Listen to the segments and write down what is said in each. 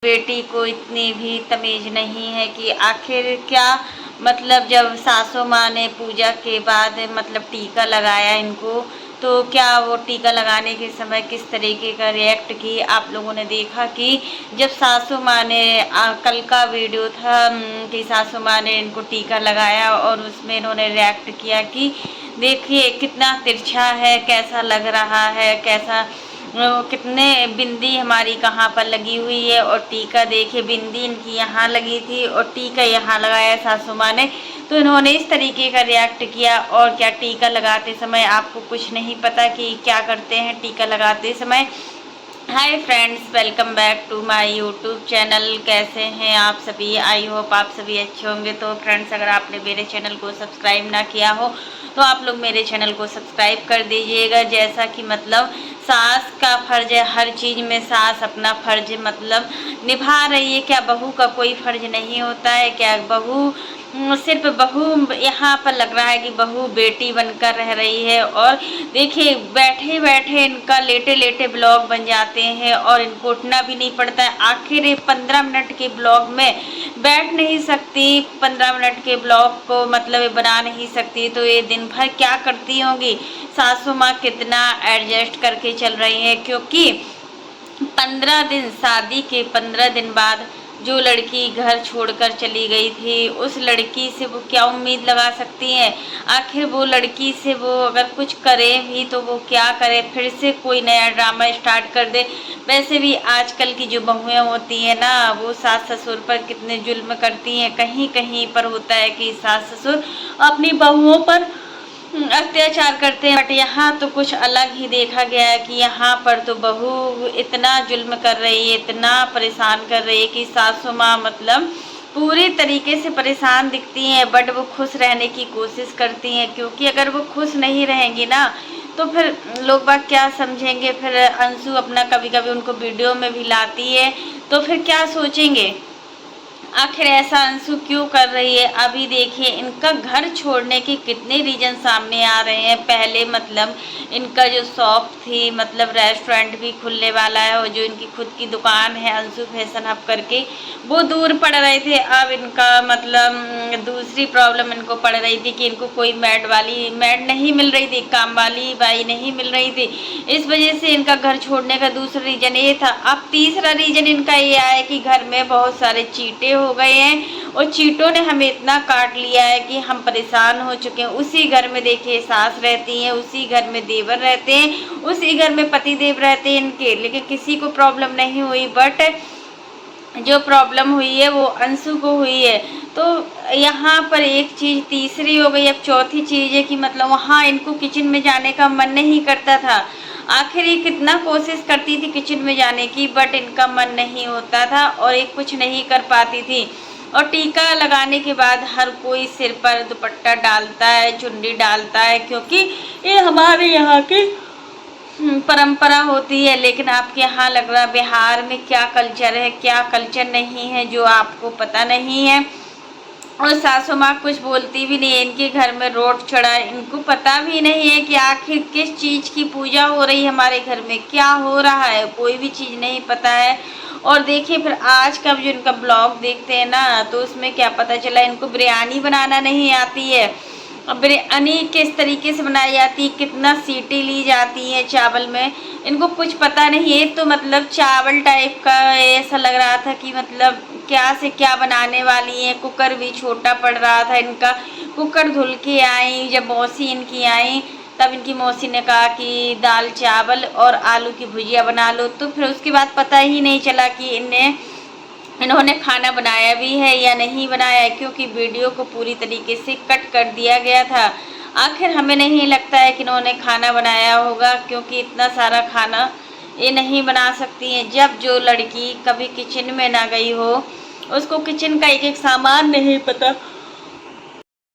बेटी को इतनी भी तमीज़ नहीं है कि आखिर क्या मतलब जब सासू माँ ने पूजा के बाद मतलब टीका लगाया इनको, तो क्या वो टीका लगाने के समय किस तरीके का रिएक्ट की आप लोगों ने देखा कि जब सासू माँ ने कल का वीडियो था कि सासू माँ ने इनको टीका लगाया और उसमें इन्होंने रिएक्ट किया कि देखिए कितना तिरछा है, कैसा लग रहा है, कैसा कितने बिंदी हमारी कहाँ पर लगी हुई है और टीका देखिए बिंदी इनकी यहाँ लगी थी और टीका यहाँ लगाया सासू माँ ने। तो इन्होंने इस तरीके का रिएक्ट किया। और क्या टीका लगाते समय आपको कुछ नहीं पता कि क्या करते हैं टीका लगाते समय। Hi friends, welcome back to my YouTube channel. कैसे हैं आप सभी? आई होप आप सभी अच्छे होंगे। तो फ्रेंड्स, अगर आपने मेरे चैनल को सब्सक्राइब ना किया हो तो आप लोग मेरे चैनल को सब्सक्राइब कर दीजिएगा। जैसा कि मतलब सास का फ़र्ज है, हर चीज़ में सास अपना फ़र्ज मतलब निभा रही है। क्या बहू का कोई फ़र्ज नहीं होता है? क्या बहू सिर्फ बहू यहाँ पर लग रहा है कि बहू बेटी बनकर रह रही है। और देखिए बैठे बैठे इनका लेटे लेटे ब्लॉग बन जाते हैं और इनको उठना भी नहीं पड़ता है। आखिर ये 15 मिनट के ब्लॉग में बैठ नहीं सकती, 15 मिनट के ब्लॉग को मतलब ये बना नहीं सकती, तो ये दिन भर क्या करती होंगी। सासू माँ कितना एडजस्ट करके चल रही है, क्योंकि 15 दिन शादी के 15 दिन बाद जो लड़की घर छोड़कर चली गई थी, उस लड़की से वो क्या उम्मीद लगा सकती हैं। आखिर वो लड़की से वो अगर कुछ करे भी तो वो क्या करे, फिर से कोई नया ड्रामा स्टार्ट कर दे। वैसे भी आजकल की जो बहुएं होती हैं ना, वो सास ससुर पर कितने जुल्म करती हैं। कहीं कहीं पर होता है कि सास ससुर अपनी बहुओं पर अत्याचार करते हैं, बट यहाँ तो कुछ अलग ही देखा गया है कि यहाँ पर तो बहू इतना जुल्म कर रही है, इतना परेशान कर रही है कि सासू माँ मतलब पूरी तरीके से परेशान दिखती हैं। बट वो खुश रहने की कोशिश करती हैं, क्योंकि अगर वो खुश नहीं रहेंगी ना तो फिर लोग बाग क्या समझेंगे। फिर अंशु अपना कभी कभी उनको वीडियो में भी लाती है, तो फिर क्या सोचेंगे। आखिर ऐसा अंशु क्यों कर रही है। अभी देखिए इनका घर छोड़ने के कितने रीजन सामने आ रहे हैं। पहले मतलब इनका जो शॉप थी मतलब रेस्टोरेंट भी खुलने वाला है और जो इनकी खुद की दुकान है अंशु फैशन हब करके, वो दूर पड़ रहे थे। अब इनका मतलब दूसरी प्रॉब्लम इनको पड़ रही थी कि इनको कोई मेड नहीं मिल रही थी, काम वाली बाई नहीं मिल रही थी। इस वजह से इनका घर छोड़ने का दूसरा रीजन ये था। अब तीसरा रीजन इनका ये आया कि घर में बहुत सारे चीटे हो गए हैं और चीटों ने हमें इतना काट लिया है कि हम परेशान हो चुके हैं। उसी घर में देखिए सास रहती हैं, उसी घर में देवर रहते हैं, उसी घर में पति देव रहते हैं इनके, लेकिन किसी को प्रॉब्लम नहीं हुई। बट जो प्रॉब्लम हुई है वो अंशु को हुई है। तो यहाँ पर एक चीज़ तीसरी हो गई। अब चौथी चीज़ है कि मतलब वहाँ इनको किचन में जाने का मन नहीं करता था। आखिर ये कितना कोशिश करती थी किचन में जाने की, बट इनका मन नहीं होता था और ये कुछ नहीं कर पाती थी। और टीका लगाने के बाद हर कोई सिर पर दुपट्टा डालता है, चुन्नी डालता है, क्योंकि ये हमारे यहाँ की परंपरा होती है। लेकिन आपके यहाँ लग रहा है बिहार में क्या कल्चर है, क्या कल्चर नहीं है जो आपको पता नहीं है। और सासू माँ कुछ बोलती भी नहीं है। इनके घर में रोड चढ़ा है, इनको पता भी नहीं है कि आखिर किस चीज़ की पूजा हो रही है, हमारे घर में क्या हो रहा है, कोई भी चीज़ नहीं पता है। और देखिए फिर आज का जो इनका ब्लॉग देखते हैं ना, तो उसमें क्या पता चला इनको बिरयानी बनाना नहीं आती है। बिरयानी किस तरीके से बनाई जाती है, कितना सीटी ली जाती है चावल में, इनको कुछ पता नहीं है। तो मतलब चावल टाइप का ऐसा लग रहा था कि मतलब क्या से क्या बनाने वाली है। कुकर भी छोटा पड़ रहा था इनका। कुकर धुल के आई, जब मौसी इनकी आई तब इनकी मौसी ने कहा कि दाल चावल और आलू की भुजिया बना लो। तो फिर उसके बाद पता ही नहीं चला कि इन्होंने खाना बनाया भी है या नहीं बनाया है, क्योंकि वीडियो को पूरी तरीके से कट कर दिया गया था। आखिर हमें नहीं लगता है कि इन्होंने खाना बनाया होगा, क्योंकि इतना सारा खाना ये नहीं बना सकती हैं। जब जो लड़की कभी किचन में ना गई हो, उसको किचन का एक एक सामान नहीं पता,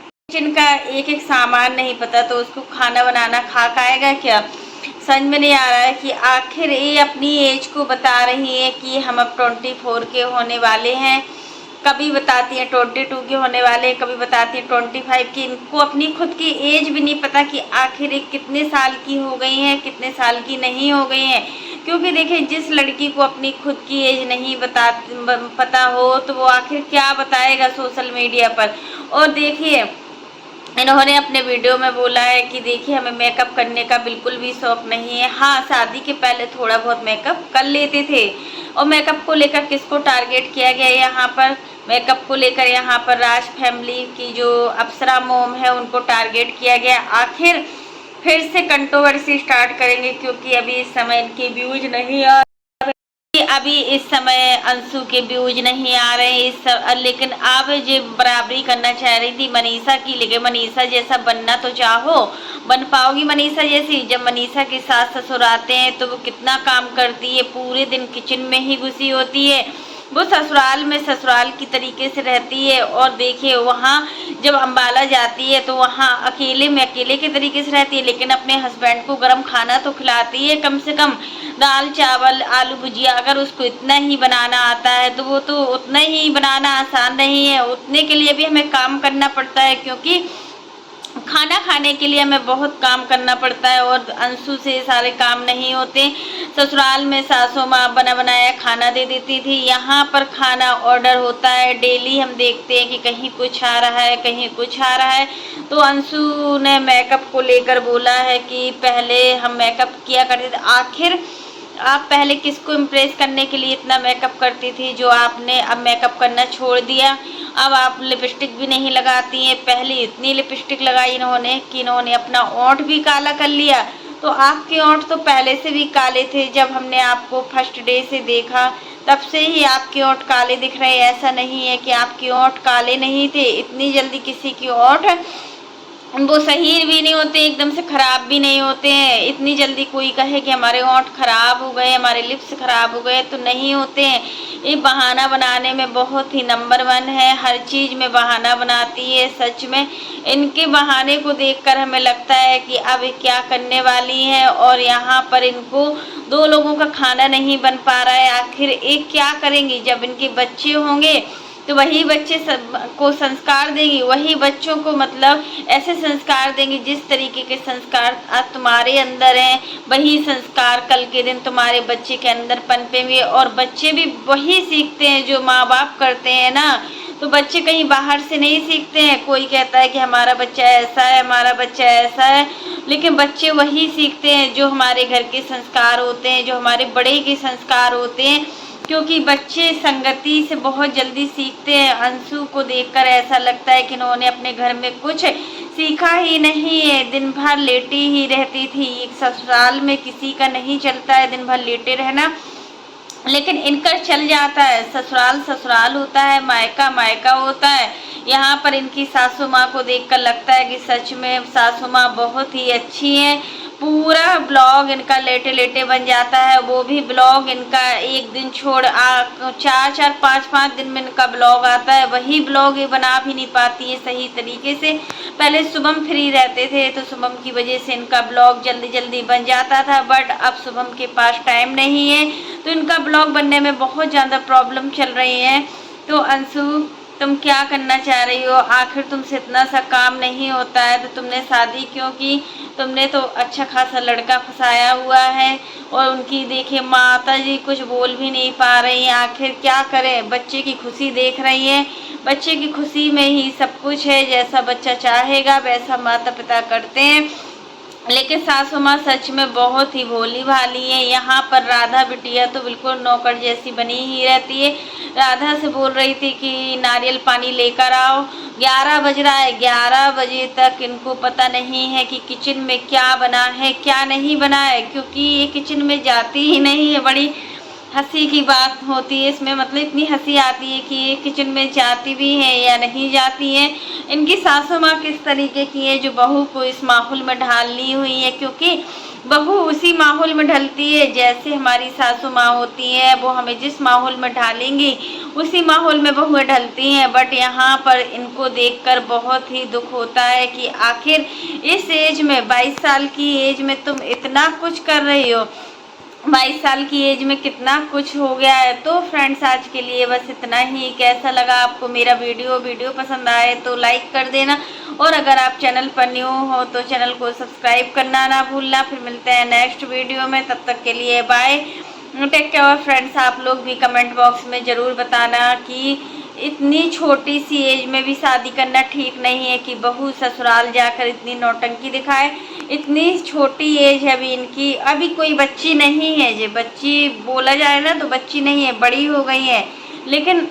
किचन का एक एक सामान नहीं पता, तो उसको खाना बनाना खा पाएगा क्या। समझ में नहीं आ रहा है कि आखिर ये अपनी एज को बता रही है कि हम अब 24 के होने वाले हैं, कभी बताती हैं 22 के होने वाले, कभी बताती हैं 25 की। इनको अपनी खुद की एज भी नहीं पता कि आखिर ये कितने साल की हो गई हैं, कितने साल की नहीं हो गई हैं। क्योंकि देखिए जिस लड़की को अपनी खुद की एज नहीं पता हो तो वो आखिर क्या बताएगा सोशल मीडिया पर। और देखिए इन्होंने अपने वीडियो में बोला है कि देखिए हमें मेकअप करने का बिल्कुल भी शौक नहीं है। हाँ, शादी के पहले थोड़ा बहुत मेकअप कर लेते थे। और मेकअप को लेकर किसको टारगेट किया गया यहाँ पर? मेकअप को लेकर यहाँ पर राज फैमिली की जो अप्सरा मोम है उनको टारगेट किया गया। आखिर फिर से कंट्रोवर्सी स्टार्ट करेंगे, क्योंकि अभी इस समय इनके व्यूज नहीं आ अभी इस समय अंशु के व्यूज नहीं आ रहे लेकिन अब जो बराबरी करना चाह रही थी मनीषा की, लेकिन मनीषा जैसा बनना तो चाहो, बन पाओगी मनीषा जैसी? जब मनीषा के सास ससुर आते हैं तो वो कितना काम करती है, पूरे दिन किचन में ही घुसी होती है। वो ससुराल में ससुराल की तरीके से रहती है। और देखिए वहाँ जब अम्बाला जाती है तो वहाँ अकेले में अकेले के तरीके से रहती है, लेकिन अपने हस्बैंड को गर्म खाना तो खिलाती है, कम से कम दाल चावल आलू भुजिया। अगर उसको इतना ही बनाना आता है तो वो तो उतना ही बनाना आसान नहीं है, उतने के लिए भी हमें काम करना पड़ता है, क्योंकि खाना खाने के लिए हमें बहुत काम करना पड़ता है और अंशु से सारे काम नहीं होते। ससुराल में सासू माँ बना बनाया खाना दे देती थी, यहाँ पर खाना ऑर्डर होता है। डेली हम देखते हैं कि कहीं कुछ आ रहा है कहीं कुछ आ रहा है। तो अंशु ने मेकअप को लेकर बोला है कि पहले हम मेकअप किया करते थे, आखिर आप पहले किसको इम्प्रेस करने के लिए इतना मेकअप करती थी जो आपने अब मेकअप करना छोड़ दिया? अब आप लिपस्टिक भी नहीं लगाती हैं। पहले इतनी लिपस्टिक लगाई इन्होंने कि इन्होंने अपना ओंठ भी काला कर लिया। तो आपके ओंठ तो पहले से भी काले थे, जब हमने आपको फर्स्ट डे से देखा तब से ही आपके ओंठ काले दिख रहे हैं। ऐसा नहीं है कि आपके ओंठ काले नहीं थे। इतनी जल्दी किसी की ओंठ वो सही भी नहीं होते, एकदम से खराब भी नहीं होते हैं। इतनी जल्दी कोई कहे कि हमारे होंठ खराब हो गए, हमारे लिप्स खराब हो गए, तो नहीं होते हैं। ये बहाना बनाने में बहुत ही नंबर 1 है, हर चीज़ में बहाना बनाती है। सच में इनके बहाने को देखकर हमें लगता है कि अब क्या करने वाली है। और यहाँ पर इनको 2 लोगों का खाना नहीं बन पा रहा है, आखिर एक क्या करेंगी? जब इनके बच्चे होंगे तो वही बच्चे को संस्कार देंगी, वही बच्चों को मतलब ऐसे संस्कार देंगी जिस तरीके के संस्कार आज तुम्हारे अंदर हैं, वही संस्कार कल के दिन तुम्हारे बच्चे के अंदर पनपेंगे। और बच्चे भी वही सीखते हैं जो माँ बाप करते हैं ना। तो बच्चे कहीं बाहर से नहीं सीखते हैं। कोई कहता है कि हमारा बच्चा ऐसा है, हमारा बच्चा ऐसा है, लेकिन बच्चे वही सीखते हैं जो हमारे घर के संस्कार होते हैं, जो हमारे बड़े के संस्कार होते हैं, क्योंकि बच्चे संगति से बहुत जल्दी सीखते हैं। अंशु को देखकर ऐसा लगता है कि इन्होंने अपने घर में कुछ सीखा ही नहीं है, दिन भर लेटी ही रहती थी। एक ससुराल में किसी का नहीं चलता है दिन भर लेटे रहना, लेकिन इनका चल जाता है। ससुराल ससुराल होता है, मायका मायका होता है। यहाँ पर इनकी सासू माँ को देखकर लगता है कि सच में सासू माँ बहुत ही अच्छी हैं। पूरा ब्लॉग इनका लेटे लेटे बन जाता है, वो भी ब्लॉग इनका एक दिन छोड़ 4-4 5-5 दिन में इनका ब्लॉग आता है। वही ब्लॉग ये बना भी नहीं पाती है सही तरीके से। पहले शुभम फ्री रहते थे तो शुभम की वजह से इनका ब्लॉग जल्दी जल्दी बन जाता था, बट अब शुभम के पास टाइम नहीं है तो इनका ब्लॉग बनने में बहुत ज़्यादा प्रॉब्लम चल रही है। तो अंशु, तुम क्या करना चाह रही हो? आखिर तुमसे इतना सा काम नहीं होता है तो तुमने शादी क्यों की? तुमने तो अच्छा खासा लड़का फंसाया हुआ है। और उनकी देखिए माता जी कुछ बोल भी नहीं पा रही हैं, आखिर क्या करें? बच्चे की खुशी देख रही हैं, बच्चे की खुशी में ही सब कुछ है। जैसा बच्चा चाहेगा वैसा माता पिता करते हैं। लेकिन सासू माँ सच में बहुत ही भोली भाली है। यहाँ पर राधा बिटिया तो बिल्कुल नौकर जैसी बनी ही रहती है। राधा से बोल रही थी कि नारियल पानी लेकर आओ, 11 बज रहा है, 11 बजे तक इनको पता नहीं है कि किचन में क्या बना है क्या नहीं बना है, क्योंकि ये किचन में जाती ही नहीं है। बड़ी हंसी की बात होती है इसमें, मतलब इतनी हंसी आती है कि ये किचन में जाती भी है या नहीं जाती है। इनकी सासू माँ किस तरीके की है जो बहू को इस माहौल में ढालनी हुई है, क्योंकि बहू उसी माहौल में ढलती है जैसे हमारी सासू माँ होती है। वो हमें जिस माहौल में ढालेंगी उसी माहौल में बहुएं ढलती हैं। बट यहाँ पर इनको देखकर बहुत ही दुख होता है कि आखिर इस एज में 22 साल की एज में तुम इतना कुछ कर रही हो। 22 साल की एज में कितना कुछ हो गया है। तो फ्रेंड्स आज के लिए बस इतना ही। कैसा लगा आपको मेरा वीडियो पसंद आए तो लाइक कर देना, और अगर आप चैनल पर न्यू हो तो चैनल को सब्सक्राइब करना ना भूलना। फिर मिलते हैं नेक्स्ट वीडियो में, तब तक के लिए बाय, टेक केयर। फ्रेंड्स आप लोग भी कमेंट बॉक्स में ज़रूर बताना कि इतनी छोटी सी एज में भी शादी करना ठीक नहीं है कि बहू ससुराल जाकर इतनी नौटंकी दिखाए। इतनी छोटी एज है अभी इनकी, अभी कोई बच्ची नहीं है। जो बच्ची बोला जाए ना तो बच्ची नहीं है, बड़ी हो गई है। लेकिन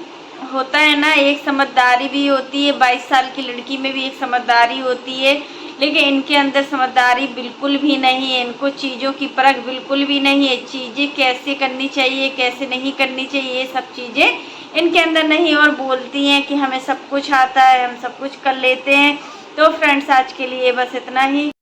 होता है ना, एक समझदारी भी होती है, 22 साल की लड़की में भी एक समझदारी होती है, लेकिन इनके अंदर समझदारी बिल्कुल भी नहीं है। इनको चीज़ों की परख बिल्कुल भी नहीं है, चीज़ें कैसे करनी चाहिए कैसे नहीं करनी चाहिए, ये सब चीज़ें इनके अंदर नहीं। और बोलती हैं कि हमें सब कुछ आता है, हम सब कुछ कर लेते हैं। तो फ्रेंड्स आज के लिए बस इतना ही।